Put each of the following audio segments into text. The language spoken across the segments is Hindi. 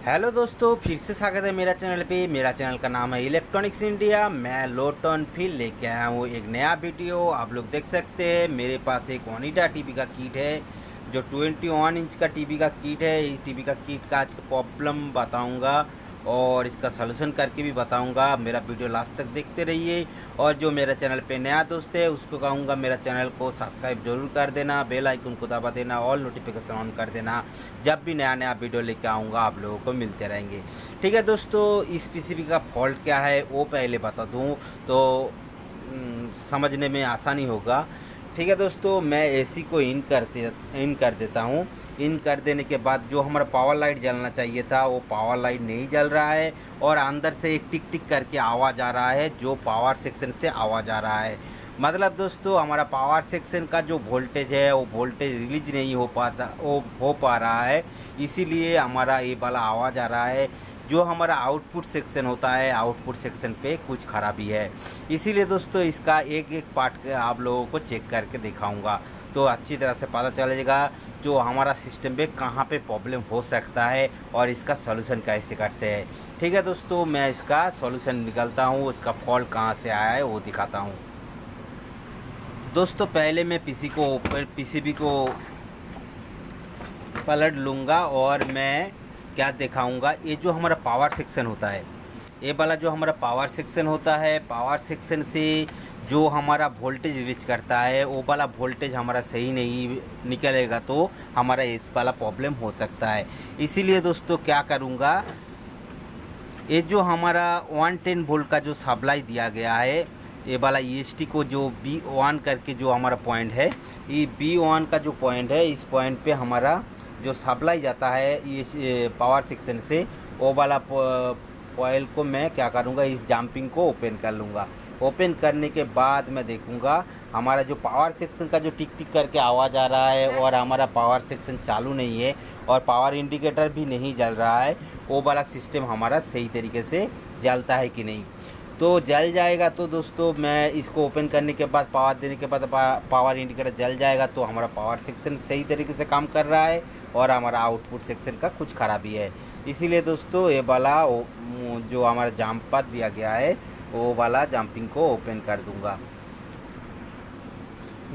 हेलो दोस्तों, फिर से स्वागत है मेरा चैनल पे। मेरा चैनल का नाम है इलेक्ट्रॉनिक्स इंडिया। मैं लोटन फिर लेके आया हूँ एक नया वीडियो। आप लोग देख सकते हैं मेरे पास एक ओनिडा टीवी का किट है, जो 21 इंच का टीवी का किट है। इस टीवी का किट का आज का प्रॉब्लम बताऊँगा और इसका सलूशन करके भी बताऊंगा। मेरा वीडियो लास्ट तक देखते रहिए। और जो मेरा चैनल पे नया दोस्त है उसको कहूँगा मेरा चैनल को सब्सक्राइब जरूर कर देना, बेल आइकन को दबा देना, ऑल नोटिफिकेशन ऑन कर देना। जब भी नया नया वीडियो लेके आऊँगा आप लोगों को मिलते रहेंगे। ठीक है दोस्तों, इस पीसीबी का फॉल्ट क्या है वो पहले बता दूँ तो समझने में आसानी होगा। ठीक है दोस्तों, मैं एसी को इन कर देता हूँ। इन कर देने के बाद जो हमारा पावर लाइट जलना चाहिए था वो पावर लाइट नहीं जल रहा है और अंदर से एक टिक टिक करके आवाज़ आ रहा है, जो पावर सेक्शन से आवाज़ आ रहा है। मतलब दोस्तों हमारा पावर सेक्शन का जो वोल्टेज है वो वोल्टेज रिलीज नहीं हो पा रहा है, इसीलिए हमारा ये वाला आवाज़ आ रहा है। जो हमारा आउटपुट सेक्शन होता है, आउटपुट सेक्शन पे कुछ खराबी है, इसीलिए दोस्तों इसका एक एक पार्ट आप लोगों को चेक करके दिखाऊंगा तो अच्छी तरह से पता चलेगा जो हमारा सिस्टम पे कहाँ पे प्रॉब्लम हो सकता है और इसका सॉल्यूशन कैसे करते हैं। ठीक है दोस्तों, मैं इसका सॉल्यूशन निकालता हूँ, उसका फॉल्ट कहाँ से आया है वो दिखाता हूँ। दोस्तों पहले मैं पीसीबी को पलट लूँगा और मैं क्या दिखाऊंगा। ये जो हमारा पावर सेक्शन होता है, ये वाला जो हमारा पावर सेक्शन होता है, पावर सेक्शन से जो हमारा वोल्टेज रिलीज करता है वो वाला वोल्टेज हमारा सही नहीं निकलेगा तो हमारा इस वाला प्रॉब्लम हो सकता है। इसीलिए दोस्तों क्या करूँगा, ये जो हमारा 110 वोल्ट का जो सप्लाई दिया गया है, ये वाला ईएसटी को जो B1 करके जो हमारा पॉइंट है, ये B1 का जो पॉइंट है, इस पॉइंट पे हमारा जो सप्लाई जाता है ये पावर सेक्शन से, वो वाला कॉइल को मैं क्या करूँगा, इस जंपिंग को ओपन कर लूँगा। ओपन करने के बाद मैं देखूँगा हमारा जो पावर सेक्शन का जो टिक टिक करके आवाज़ आ रहा है और हमारा पावर सेक्शन चालू नहीं है और पावर इंडिकेटर भी नहीं जल रहा है, वो वाला सिस्टम हमारा सही तरीके से जलता है कि नहीं। तो जल जाएगा तो दोस्तों मैं इसको ओपन करने के बाद पावर देने के बाद पावर इंडिकेटर जल जाएगा तो हमारा पावर सेक्शन सही तरीके से काम कर रहा है और हमारा आउटपुट सेक्शन का कुछ खराबी है। इसीलिए दोस्तों ये वाला जो हमारा जंपर दिया गया है वो वाला जंपिंग को ओपन कर दूंगा।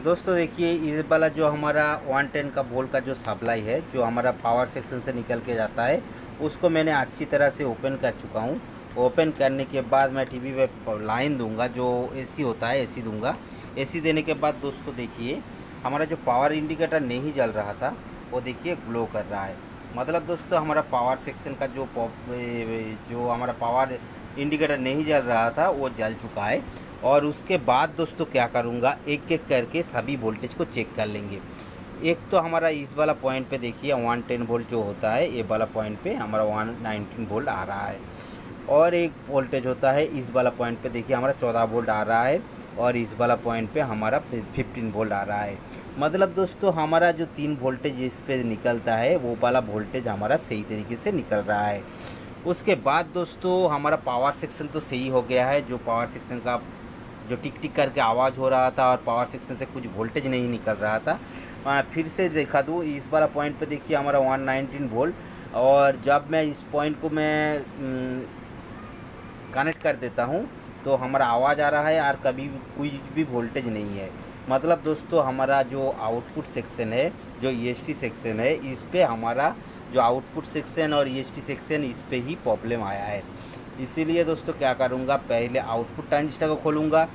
दोस्तों देखिए इस वाला जो हमारा 110 का वोल्ट का जो सप्लाई है जो हमारा पावर सेक्शन से निकल के जाता है, उसको मैंने अच्छी तरह से ओपन कर चुका हूँ। ओपन करने के बाद मैं टीवी पे लाइन दूंगा, जो एसी होता है एसी दूंगा। एसी देने के बाद दोस्तों देखिए हमारा जो पावर इंडिकेटर नहीं जल रहा था वो देखिए ग्लो कर रहा है। मतलब दोस्तों हमारा पावर सेक्शन का जो हमारा पावर इंडिकेटर नहीं जल रहा था वो जल चुका है। और उसके बाद दोस्तों क्या करूँगा, एक एक करके सभी वोल्टेज को चेक कर लेंगे। एक तो हमारा इस वाला पॉइंट पे देखिए 110 वोल्ट जो होता है, ये वाला पॉइंट पे हमारा 119 वोल्ट आ रहा है। और एक वोल्टेज होता है इस वाला पॉइंट पे देखिए हमारा 14 वोल्ट आ रहा है और इस वाला पॉइंट पे हमारा 15 वोल्ट आ रहा है। मतलब दोस्तों हमारा जो 3 वोल्टेज इस पे निकलता है वो वाला वोल्टेज हमारा सही तरीके से निकल रहा है। उसके बाद दोस्तों हमारा पावर सेक्शन तो सही हो गया है, जो पावर सेक्शन का जो टिक टिक करके आवाज़ हो रहा था और पावर सेक्शन से कुछ वोल्टेज नहीं निकल रहा था। फिर से दिखा दूँ, इस वाला पॉइंट पे देखिए हमारा 119 वोल्ट, और जब मैं इस पॉइंट को मैं कनेक्ट कर देता हूँ तो हमारा आवाज़ आ रहा है और कभी कोई भी वोल्टेज नहीं है। मतलब दोस्तों हमारा जो आउटपुट सेक्शन है, जो ईएसटी सेक्शन है, इस पे हमारा जो आउटपुट सेक्शन और ईएसटी सेक्शन इस पे ही प्रॉब्लम आया है। इसीलिए दोस्तों क्या करूँगा, पहले आउटपुट ट्रांजिस्टर को खोलूँगा।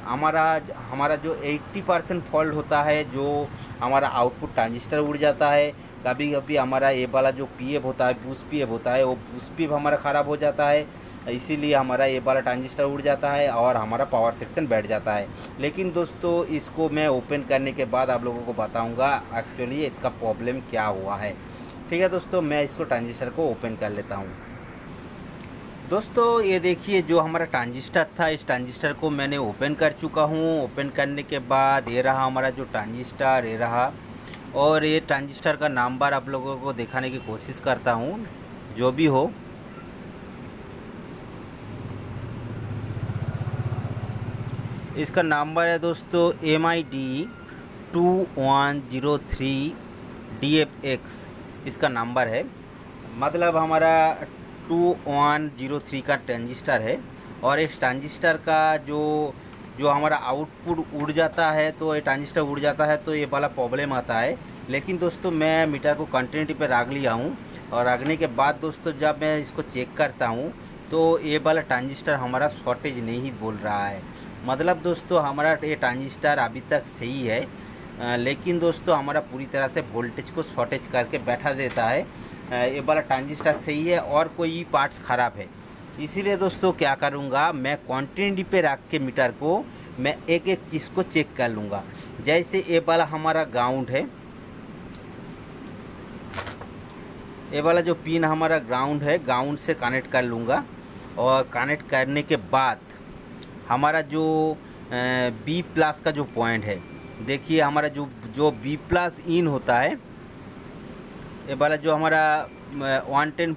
हमारा जो 80% फॉल्ट होता है, जो हमारा आउटपुट ट्रांजिस्टर उड़ जाता है। कभी कभी हमारा ये वाला जो पीएफ होता है, बूस्ट पीएफ होता है, वो बूस्ट पीएफ हमारा ख़राब हो जाता है, इसीलिए हमारा ये वाला ट्रांजिस्टर उड़ जाता है और हमारा पावर सेक्शन बैठ जाता है। लेकिन दोस्तों इसको मैं ओपन करने के बाद आप लोगों को बताऊंगा एक्चुअली इसका प्रॉब्लम क्या हुआ है। ठीक है दोस्तों, मैं इसको ट्रांजिस्टर को ओपन कर लेता हूँ। दोस्तों ये देखिए जो हमारा ट्रांजिस्टर था, इस ट्रांजिस्टर को मैंने ओपन कर चुका हूँ। ओपन करने के बाद ये रहा हमारा जो ट्रांजिस्टर, ये रहा। और ये ट्रांजिस्टर का नंबर आप लोगों को दिखाने की कोशिश करता हूँ, जो भी हो। इसका नंबर है दोस्तों MID 2103 DFX, इसका नंबर है। मतलब हमारा 2103 का ट्रांजिस्टर है। और इस ट्रांजिस्टर का जो जो हमारा आउटपुट उड़ जाता है, तो ये ट्रांजिस्टर उड़ जाता है तो ये वाला प्रॉब्लम आता है। लेकिन दोस्तों मैं मीटर को कंटिन्यूटी पे रख लिया हूँ, और रखने के बाद दोस्तों जब मैं इसको चेक करता हूँ तो ये वाला ट्रांजिस्टर हमारा शॉर्टेज नहीं बोल रहा है। मतलब दोस्तों हमारा ये ट्रांजिस्टर अभी तक सही है, लेकिन दोस्तों हमारा पूरी तरह से वोल्टेज को शॉर्टेज करके बैठा देता है। ये वाला ट्रांजिस्टर सही है और कोई पार्ट्स ख़राब है। इसीलिए दोस्तों क्या करूँगा, मैं क्वांटिटी पे रख के मीटर को मैं एक एक चीज़ को चेक कर लूँगा। जैसे ये वाला हमारा ग्राउंड है, ये वाला जो पिन हमारा ग्राउंड है, ग्राउंड से कनेक्ट कर लूँगा। और कनेक्ट करने के बाद हमारा जो बी प्लस का जो पॉइंट है, देखिए हमारा जो जो बी प्लस इन होता है, ये वाला जो हमारा 110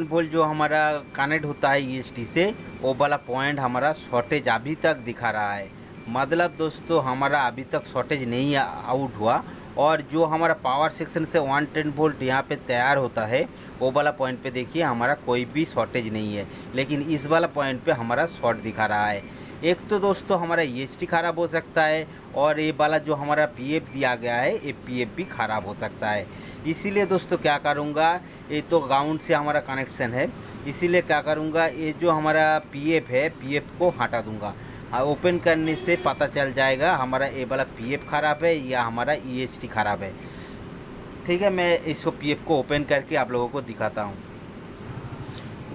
वोल्ट जो हमारा कनेक्ट होता है EST से, वो वाला पॉइंट हमारा शॉर्टेज अभी तक दिखा रहा है। मतलब दोस्तों हमारा अभी तक शॉर्टेज नहीं आउट हुआ। और जो हमारा पावर सेक्शन से 110 वोल्ट यहाँ पे तैयार होता है, वो वाला पॉइंट पे देखिए हमारा कोई भी शॉर्टेज नहीं है, लेकिन इस वाला पॉइंट पे हमारा शॉर्ट दिखा रहा है। एक तो दोस्तों हमारा EST ख़राब हो सकता है, और ये वाला जो हमारा PF दिया गया है, ये PF भी ख़राब हो सकता है। इसीलिए दोस्तों क्या करूँगा, ये तो ग्राउंड से हमारा कनेक्शन है, इसीलिए क्या करूँगा, ये जो हमारा PF है, PF को हटा दूँगा। ओपन करने से पता चल जाएगा हमारा ये वाला PF ख़राब है या हमारा EST ख़राब है। ठीक है, मैं इसको PF को ओपन करके आप लोगों को दिखाता हूँ।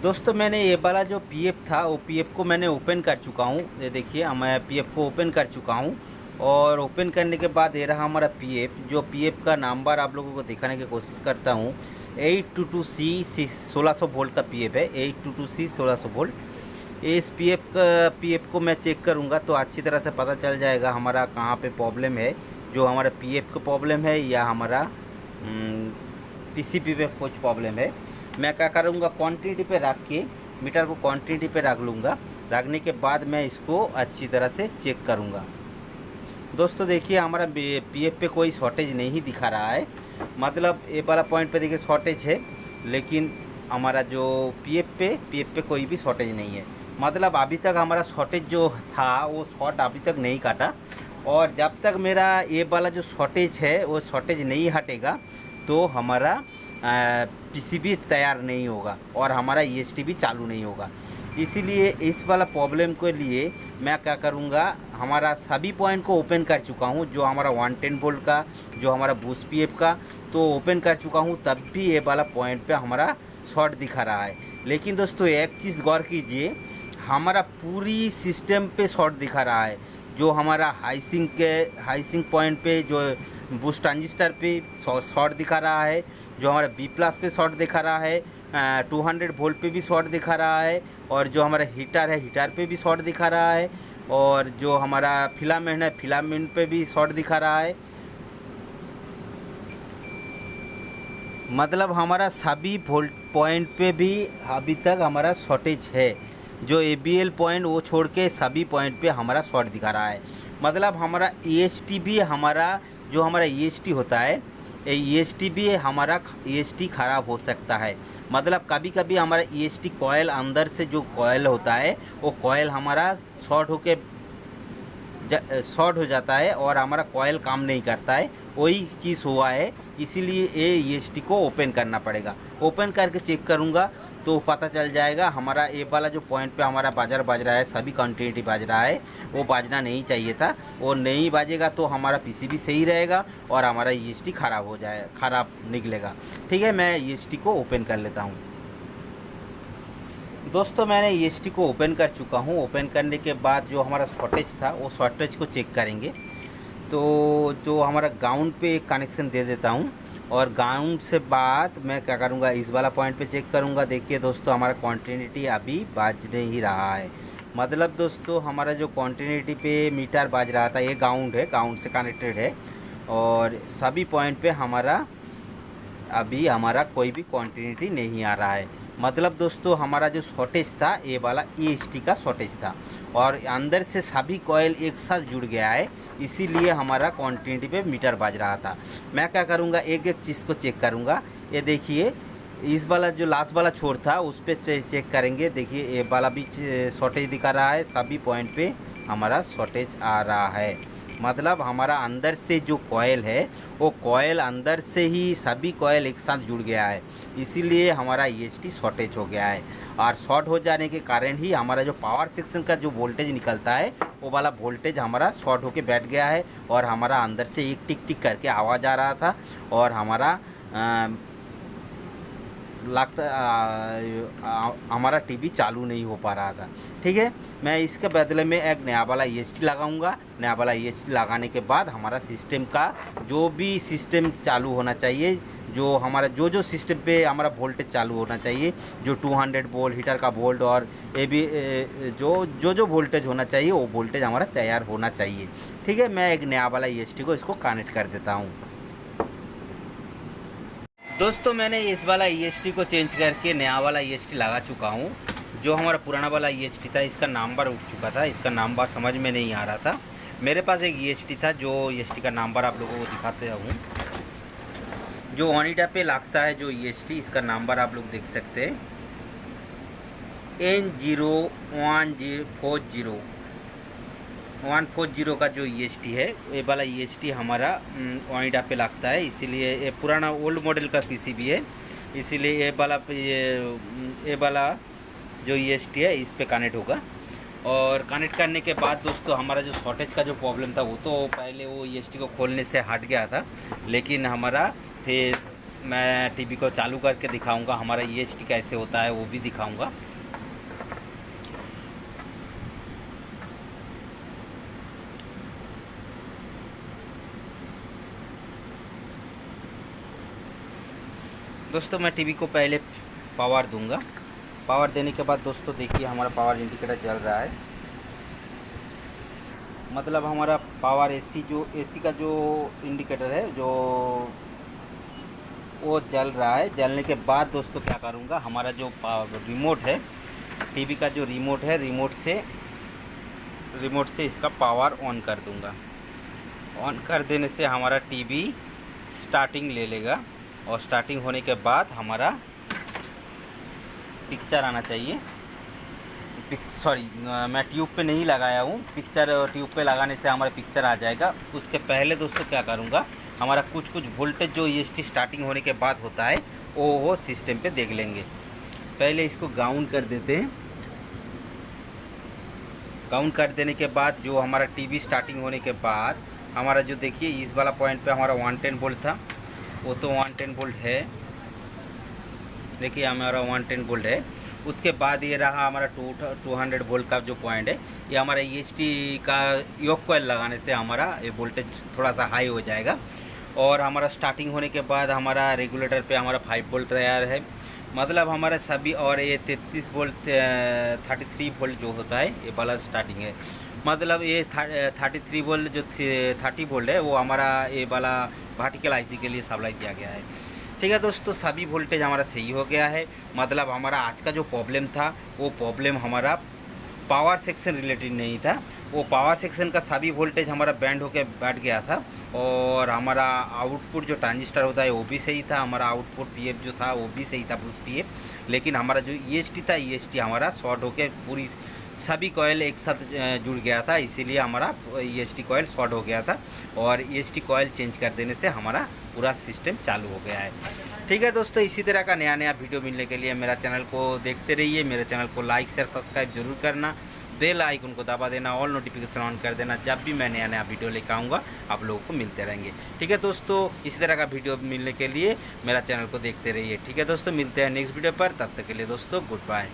दोस्तों मैंने ये वाला जो PF था, वो PF को मैंने ओपन कर चुका हूँ। ये देखिए मैं PF को ओपन कर चुका हूँ। और ओपन करने के बाद ये रहा हमारा PF। जो PF का नंबर आप लोगों को दिखाने की कोशिश करता हूँ, 822C 1600 वोल्ट का PF है, 822C 1600 वोल्ट। इस PF को मैं चेक करूँगा तो अच्छी तरह से पता चल जाएगा हमारा कहाँ पे प्रॉब्लम है, जो हमारा PF का प्रॉब्लम है या हमारा PCB पे कुछ प्रॉब्लम है। मैं क्या करूँगा, क्वांटिटी पे रख के मीटर को क्वांटिटी पे रख लूँगा। रखने के बाद मैं इसको अच्छी तरह से चेक करूँगा। दोस्तों देखिए हमारा PF पे कोई शॉर्टेज नहीं दिखा रहा है। मतलब ये वाला पॉइंट पे देखिए शॉर्टेज है, लेकिन हमारा जो PF पे कोई भी शॉर्टेज नहीं है। मतलब अभी तक हमारा शॉर्टेज जो था वो शॉर्ट अभी तक नहीं काटा। और जब तक मेरा ये वाला जो शॉर्टेज है वो शॉर्टेज नहीं हटेगा तो हमारा PCB तैयार नहीं होगा और हमारा EST भी चालू नहीं होगा। इसीलिए इस वाला प्रॉब्लम के लिए मैं क्या करूँगा, हमारा सभी पॉइंट को ओपन कर चुका हूँ। जो हमारा 110 वोल्ट का, जो हमारा बूस्ट PF का तो ओपन कर चुका हूँ, तब भी ये वाला पॉइंट पे हमारा शॉर्ट दिखा रहा है। लेकिन दोस्तों एक चीज़ गौर कीजिए, हमारा पूरी सिस्टम पे शॉर्ट दिखा रहा है। जो हमारा हाई सिंक पॉइंट पे जो बूस्ट ट्रांजिस्टर पे शॉर्ट दिखा रहा है, जो हमारा B प्लस पे शॉर्ट दिखा रहा है, 200 वोल्ट पे भी शॉर्ट दिखा रहा है, और जो हमारा हीटर है हीटर पे भी शॉर्ट दिखा रहा है, और जो हमारा फिलामेंट है फिलामेंट पे भी शॉर्ट दिखा रहा है। मतलब हमारा सभी वोल्ट पॉइंट पे भी अभी तक हमारा शॉर्टेज है। जो ABL पॉइंट वो छोड़ के सभी पॉइंट पे हमारा शॉर्ट दिखा रहा है। मतलब हमारा EST भी हमारा जो हमारा EST होता है, EST भी हमारा EST ख़राब हो सकता है। मतलब कभी कभी हमारा EST कॉयल अंदर से जो कॉयल होता है वो कॉयल हमारा शॉर्ट हो जाता है और हमारा कॉयल काम नहीं करता है। वही चीज़ हुआ है, इसीलिए ये EST को ओपन करना पड़ेगा। ओपन करके चेक करूँगा तो पता चल जाएगा। हमारा ये वाला जो पॉइंट पे हमारा बाजार बज रहा है, सभी कंटिन्यूटी बज रहा है, वो बाजना नहीं चाहिए था। वो नहीं बाजेगा तो हमारा PCB सही रहेगा और हमारा EST ख़राब निकलेगा। ठीक है, मैं EST को ओपन कर लेता हूँ। दोस्तों मैंने EST को ओपन कर चुका हूँ। ओपन करने के बाद जो हमारा शॉर्टेज था वो शॉर्टेज को चेक करेंगे। तो जो हमारा ग्राउंड पे एक कनेक्शन दे देता हूँ, और ग्राउंड से बाद मैं क्या करूँगा, इस वाला पॉइंट पे चेक करूँगा। देखिए दोस्तों हमारा क्वांटिटी अभी बाज नहीं रहा है। मतलब दोस्तों हमारा जो क्वांटिटी पे मीटर बाज रहा था, ये ग्राउंड है, ग्राउंड से कनेक्टेड है, और सभी पॉइंट पे हमारा कोई भी क्वांटिटी नहीं आ रहा है। मतलब दोस्तों हमारा जो शॉर्टेज था ये वाला EST का शॉर्टेज था, और अंदर से सभी कॉयल एक साथ जुड़ गया है, इसीलिए हमारा क्वांटिटी पे मीटर बाज रहा था। मैं क्या करूँगा, एक एक चीज़ को चेक करूँगा। ये देखिए इस वाला जो लास्ट वाला छोर था उस पर चेक करेंगे, देखिए ये वाला भी शॉर्टेज दिखा रहा है, सभी पॉइंट पे हमारा शॉर्टेज आ रहा है। मतलब हमारा अंदर से जो कॉयल है वो कॉयल अंदर से ही सभी कॉयल एक साथ जुड़ गया है, इसीलिए हमारा EHT शॉर्टेज हो गया है। और शॉर्ट हो जाने के कारण ही हमारा जो पावर सेक्शन का जो वोल्टेज निकलता है वो वाला वोल्टेज हमारा शॉर्ट होके बैठ गया है, और हमारा अंदर से एक टिक टिक करके आवाज़ आ रहा था, और हमारा हमारा टीवी चालू नहीं हो पा रहा था। ठीक है, मैं इसके बदले में एक नया वाला EHT लगाऊंगा। नया वाला EHT लगाने के बाद हमारा सिस्टम का जो भी सिस्टम चालू होना चाहिए, जो हमारा जो सिस्टम पे हमारा वोल्टेज चालू होना चाहिए, जो 200 वोल्ट हीटर का वोल्ट और ये भी जो वोल्टेज होना चाहिए वो वोल्टेज हमारा तैयार होना चाहिए। ठीक है, मैं एक नया वाला EHT को इसको कनेक्ट कर देता हूँ। दोस्तों मैंने इस वाला EHT को चेंज करके नया वाला EHT लगा चुका हूँ। जो हमारा पुराना वाला EHT था इसका नंबर उठ चुका था, इसका नंबर समझ में नहीं आ रहा था। मेरे पास एक EHT था जो EHT का नंबर आप लोगों को दिखाते हूँ, जो ओनिडा पे लगता है जो EHT, इसका नंबर आप लोग देख सकते हैं N0140 का जो EHT है, ये वाला EHT हमारा ओनिडा पे लगता है, इसीलिए ये पुराना ओल्ड मॉडल का PCB है, इसीलिए ये वाला जो EHT है इस पे कनेक्ट होगा। और कनेक्ट करने के बाद दोस्तों हमारा जो शॉर्टेज का जो प्रॉब्लम था वो तो पहले वो EHT को खोलने से हट गया था, लेकिन हमारा फिर मैं टीवी को चालू करके दिखाऊंगा, हमारा EHT कैसे होता है वो भी दिखाऊंगा। दोस्तों मैं टीवी को पहले पावर दूंगा। पावर देने के बाद दोस्तों देखिए हमारा पावर इंडिकेटर जल रहा है, मतलब हमारा पावर AC का जो इंडिकेटर है जो वो जल रहा है। जलने के बाद दोस्तों क्या करूँगा, हमारा जो रिमोट है, टीवी का जो रिमोट है, रिमोट से इसका पावर ऑन कर दूँगा। ऑन कर देने से हमारा टीवी स्टार्टिंग ले लेगा, और स्टार्टिंग होने के बाद हमारा पिक्चर आना चाहिए। मैं ट्यूब पे नहीं लगाया हूँ, ट्यूब पे लगाने से हमारा पिक्चर आ जाएगा। उसके पहले दोस्तों क्या करूँगा, हमारा कुछ वोल्टेज जो EHT स्टार्टिंग होने के बाद होता है वो सिस्टम पे देख लेंगे। पहले इसको ग्राउंड कर देते हैं। ग्राउंड कर देने के बाद जो हमारा टीवी स्टार्टिंग होने के बाद हमारा जो देखिए इस वाला पॉइंट पे हमारा 110 वोल्ट था, वो तो 110 वोल्ट है, देखिए हमारा 110 वोल्ट है। उसके बाद ये रहा हमारा 200 वोल्ट का जो पॉइंट है, ये हमारा EHT का योक कॉइल लगाने से हमारा ये वोल्टेज थोड़ा सा हाई हो जाएगा। और हमारा स्टार्टिंग होने के बाद हमारा रेगुलेटर पे हमारा 5 वोल्ट तैयार है, मतलब हमारा सभी, और ये 33 वोल्ट 33 वोल्ट जो होता है ये वाला स्टार्टिंग है, मतलब ये 33 वोल्ट जो 30 वोल्ट है वो हमारा ये वाला वर्टिकल IC के लिए सप्लाई किया गया है। ठीक है दोस्तों, सभी वोल्टेज हमारा सही हो गया है। मतलब हमारा आज का जो प्रॉब्लम था वो प्रॉब्लम हमारा पावर सेक्शन रिलेटेड नहीं था, वो पावर सेक्शन का सभी वोल्टेज हमारा बैंड होकर बैठ गया था। और हमारा आउटपुट जो ट्रांजिस्टर होता है वो भी सही था, हमारा आउटपुट PF जो था वो भी सही था, बूस्ट PF। लेकिन हमारा जो EHT था, EHT हमारा शॉर्ट होकर पूरी सभी कॉयल एक साथ जुड़ गया था, इसीलिए हमारा EHT कॉयल शॉर्ट हो गया था। और EHT कॉयल चेंज कर देने से हमारा पूरा सिस्टम चालू हो गया है। ठीक है दोस्तों, इसी तरह का नया वीडियो मिलने के लिए मेरा चैनल को देखते रहिए। मेरे चैनल को लाइक शेयर सब्सक्राइब जरूर करना, बेल आइकन को दबा देना, ऑल नोटिफिकेशन ऑन कर देना। जब भी मैं नया वीडियो लेकर आऊँगा आप लोगों को मिलते रहेंगे। ठीक है दोस्तों, इसी तरह का वीडियो मिलने के लिए मेरा चैनल को देखते रहिए। ठीक है दोस्तों, मिलते हैं नेक्स्ट वीडियो पर, तब तक के लिए दोस्तों गुड बाय।